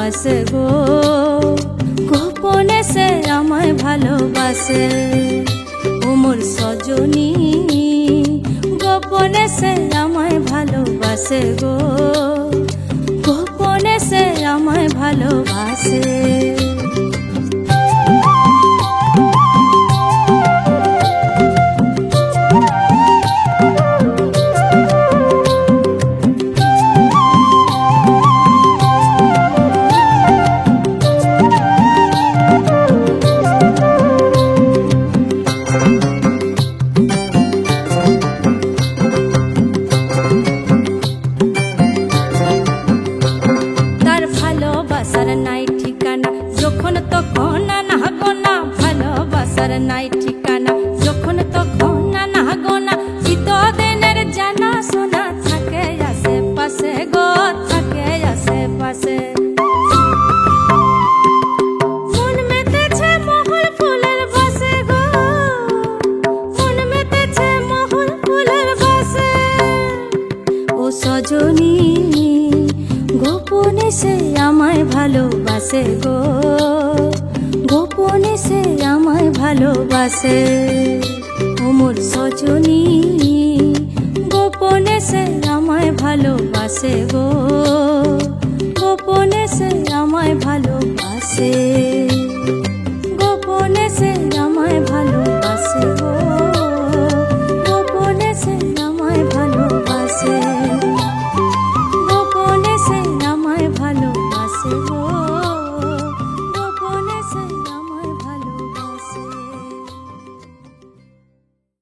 ভালোবাসে গো, গোপনে সে আমায় ভালোবাসে। ও মোর সজনী গোপনে সে আমায় ভালোবাসে গো, গোপনে সে আমায় ভালোবাসে। ভালোবাসার নাই ঠিকানা যখন তখন না গোনা, ভালোবাসার নাই ঠিকানা যখন তখন না গোনা। চিতদিনের জানা শোনা থাকে আশেপাশে গো, থাকে আশেপাশে। মন মেতেছে মহল ফুলের বাসে গো, মন মেতেছে মহল ফুলের বাসে। ও সজনী গোপনে সে আমায় ভালোবাসে গো, গোপনে সে আমায় ভালোবাসে। ও মোর সজনী গোপনে সে আমায় ভালোবাসে গো, গোপনে সে আমায় ভালোবাসে।